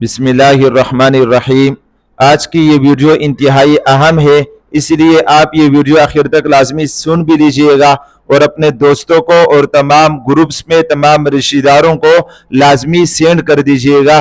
بسم اللہ الرحمن الرحیم۔ آج کی یہ ویڈیو انتہائی اہم ہے، اس لیے آپ یہ ویڈیو آخر تک لازمی سن بھی لیجئے گا اور اپنے دوستوں کو اور تمام گروپس میں تمام رشتہ داروں کو لازمی سینڈ کر دیجئے گا۔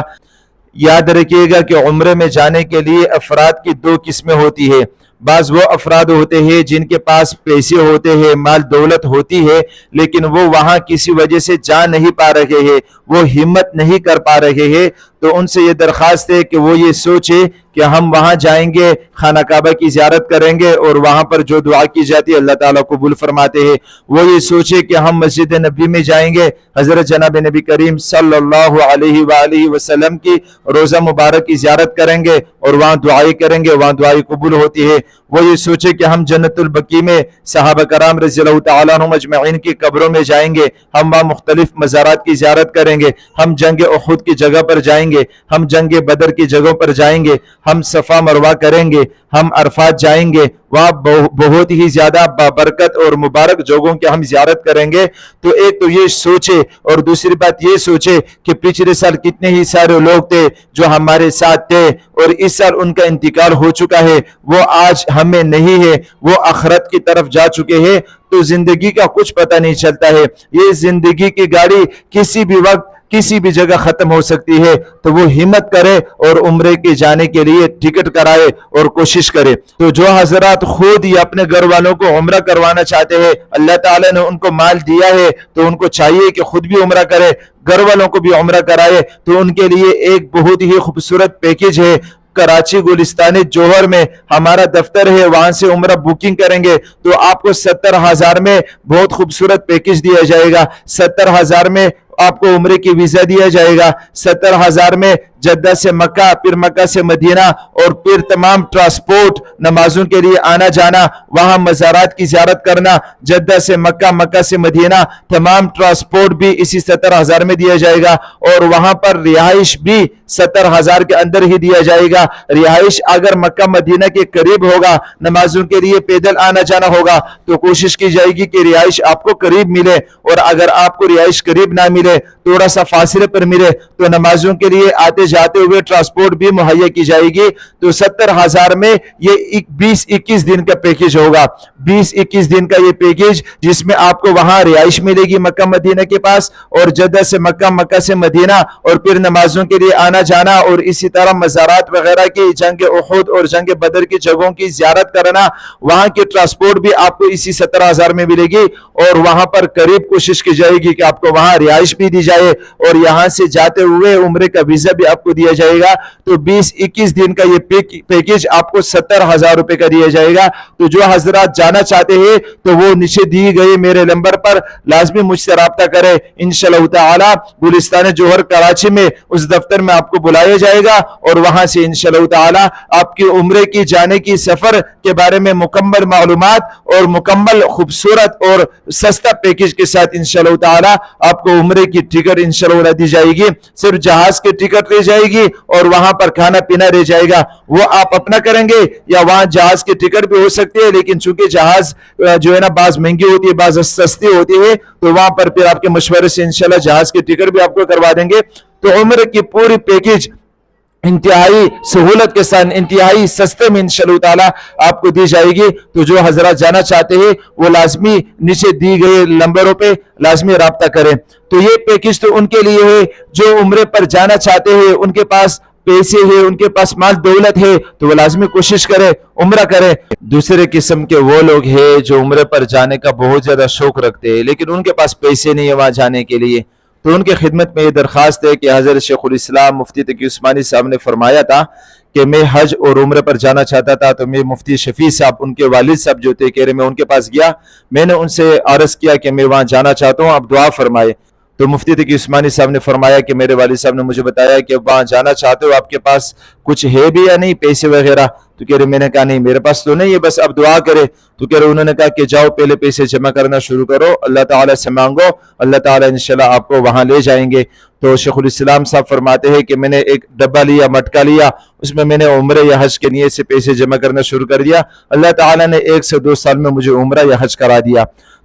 یاد رکھیے گا کہ عمرے میں جانے کے لیے افراد کی دو قسمیں ہوتی ہے۔ بعض وہ افراد ہوتے ہیں جن کے پاس پیسے ہوتے ہیں، مال دولت ہوتی ہے، لیکن وہ وہاں کسی وجہ سے جا نہیں پا رہے ہیں، وہ ہمت نہیں کر پا رہے ہیں۔ تو ان سے یہ درخواست ہے کہ وہ یہ سوچے کہ ہم وہاں جائیں گے، خانہ کعبہ کی زیارت کریں گے اور وہاں پر جو دعا کی جاتی ہے اللہ تعالیٰ قبول فرماتے ہیں۔ وہ یہ سوچے کہ ہم مسجد نبی میں جائیں گے، حضرت جناب نبی کریم صلی اللہ علیہ وآلہ وسلم کی روزہ مبارک کی زیارت کریں گے اور وہاں دعائیں کریں گے، وہاں دعائیں قبول ہوتی ہے۔ وہ یہ سوچے کہ ہم جنت البقیع میں صحابہ کرام رضی اللہ تعالیٰ عنہم اجمعین کی قبروں میں جائیں گے، ہم وہاں مختلف مزارات کی زیارت کریں گے، ہم جنگ احد کی جگہ پر جائیں گے، ہم جنگ بدر کی جگہوں پر جائیں گے، ہم صفا مروہ کریں گے، ہم عرفات جائیں گے، وہاں بہت ہی زیادہ بابرکت اور مبارک جگہوں کی ہم زیارت کریں گے۔ تو ایک تو یہ سوچے اور دوسری بات یہ سوچے کہ پچھلے سال کتنے ہی سارے لوگ تھے جو ہمارے ساتھ تھے اور اس سال ان کا انتقال ہو چکا ہے، وہ آج ہمیں نہیں ہے، وہ آخرت کی طرف جا چکے ہیں۔ تو زندگی کا کچھ پتہ نہیں چلتا ہے، یہ زندگی کی گاڑی کسی بھی وقت کسی بھی جگہ ختم ہو سکتی ہے۔ تو وہ ہمت کرے اور عمرے کے جانے کے لیے ٹکٹ کرائے اور کوشش کرے۔ تو جو حضرات خود یا اپنے گھر والوں کو عمرہ کروانا چاہتے ہیں، اللہ تعالیٰ نے ان کو مال دیا ہے تو ان کو چاہیے کہ خود بھی عمرہ کرے، گھر والوں کو بھی عمرہ کرائے۔ تو ان کے لیے ایک بہت ہی خوبصورت پیکیج ہے، کراچی گلستانی جوہر میں ہمارا دفتر ہے، وہاں سے عمرہ بکنگ کریں گے تو آپ کو 70,000 میں بہت خوبصورت پیکیج دیا جائے گا۔ 70,000 میں آپ کو عمرے کی ویزا دیا جائے گا، 70,000 میں جدہ سے مکہ، پھر مکہ سے مدینہ اور پھر تمام ٹرانسپورٹ، نمازوں کے لیے آنا جانا، وہاں مزارات کی زیارت کرنا، جدہ سے مکہ، مکہ سے مدینہ، تمام ٹرانسپورٹ بھی اسی 70,000 میں دیا جائے گا اور وہاں پر رہائش بھی 70,000 کے اندر ہی دیا جائے گا۔ رہائش اگر مکہ مدینہ کے قریب ہوگا، نمازوں کے لیے پیدل آنا جانا ہوگا تو کوشش کی جائے گی کہ رہائش آپ کو قریب ملے، اور اگر آپ کو رہائش قریب نہ ملے، تھوڑا سا فاصلے پر ملے تو نمازوں کے لیے آتے جاتے ہوئے ٹرانسپورٹ بھی مہیا کی جائے گی۔ تو 70,000 میں یہ 20-21 دن کا پیکیج ہوگا، 20-21 دن کا یہ پیکیج، جس میں آپ کو وہاں رہائش ملے گی مکہ مدینہ کے پاس، اور جدہ سے مکہ، مکہ سے مدینہ، اور پھر نمازوں کے لیے آنا جانا، اور اسی طرح مزارات وغیرہ کی، جنگ احد اور جنگ بدر کی جگہوں کی زیارت کرنا، وہاں کی ٹرانسپورٹ بھی آپ کو اسی 70,000 میں ملے گی، اور وہاں پر قریب کوشش کی جائے گی کہ آپ کو وہاں رہائش بھی دی جائے اور یہاں سے جاتے ہوئے عمرے کا ویزا بھی آپ کو دیا جائے گا۔ تو 20-21 دن کا یہ پیکیج آپ کو 70,000 روپے کا دیا جائے گا۔ تو جو حضرات جانا چاہتے ہیں تو وہ نیچے دی گئی میرے نمبر پر لازمی مجھ سے رابطہ کرے، انشاءاللہ تعالی گلستان جوہر کراچی میں اس دفتر میں آپ کو بلایا جائے گا، اور وہاں سے انشاءاللہ تعالی آپ کی عمرے کی جانے کی سفر کے بارے میں مکمل معلومات اور مکمل خوبصورت اور سستا پیکیج کے ساتھ انشاءاللہ تعالی آپ کو عمرے کی ٹکٹ انشاءاللہ دی جائے گی۔ صرف جہاز کی ٹکٹ رہ جائے گی اور وہاں پر کھانا پینا رہ جائے گا، وہ آپ اپنا کریں گے، یا وہاں جہاز کی ٹکٹ بھی ہو سکتی ہے، لیکن چونکہ جہاز جو ہے نا بعض مہنگی ہوتی ہے، بعض سستی ہوتی ہے، تو وہاں پر پھر آپ کے مشورے سے انشاءاللہ جہاز کی ٹکٹ بھی آپ کو کروا دیں گے۔ تو عمرے کی پوری پیکیج انتہائی سہولت کے ساتھ، انتہائی سستے میں انشاءاللہ تعالی آپ کو دی جائے گی۔ تو جو حضرات جانا چاہتے ہیں وہ لازمی نیچے دی گئے نمبروں پہ لازمی رابطہ کریں۔ تو یہ پیکیج تو ان کے لیے ہے جو عمرے پر جانا چاہتے ہیں، ان کے پاس پیسے ہیں، ان کے پاس مال دولت ہے، تو وہ لازمی کوشش کرے، عمرہ کرے۔ دوسرے قسم کے وہ لوگ ہیں جو عمرے پر جانے کا بہت زیادہ شوق رکھتے ہیں لیکن ان کے پاس پیسے نہیں ہے وہاں جانے کے لیے، تو ان کے خدمت میں یہ درخواست ہے کہ حضرت شیخ الاسلام مفتی تقی عثمانی صاحب نے فرمایا تھا کہ میں حج اور عمرے پر جانا چاہتا تھا، تو میں مفتی شفیع صاحب، ان کے والد صاحب جو تھے، کہہ رہے میں ان کے پاس گیا، میں نے ان سے عرض کیا کہ میں وہاں جانا چاہتا ہوں، آپ دعا فرمائے۔ تو مفتی تقی عثمانی صاحب نے فرمایا کہ میرے والد صاحب نے مجھے بتایا کہ وہاں جانا چاہتے ہو، آپ کے پاس کچھ ہے بھی یا نہیں پیسے وغیرہ؟ تو کہہ رہے میں نے کہا نہیں میرے پاس تو نہیں ہے، بس اب دعا کرے۔ تو کہہ رہے انہوں نے کہا کہ جاؤ پہلے پیسے جمع کرنا شروع کرو، اللہ تعالیٰ سے مانگو، اللہ تعالیٰ انشاءاللہ آپ کو وہاں لے جائیں گے۔ تو شیخ الاسلام صاحب فرماتے ہیں کہ میں نے ایک ڈبہ لیا، مٹکا لیا، اس میں نے عمرے یا حج کے نیت سے پیسے جمع کرنا شروع کر دیا، اللہ تعالیٰ نے 1 سے 2 سال میں مجھے عمرہ یا حج کرا دیا۔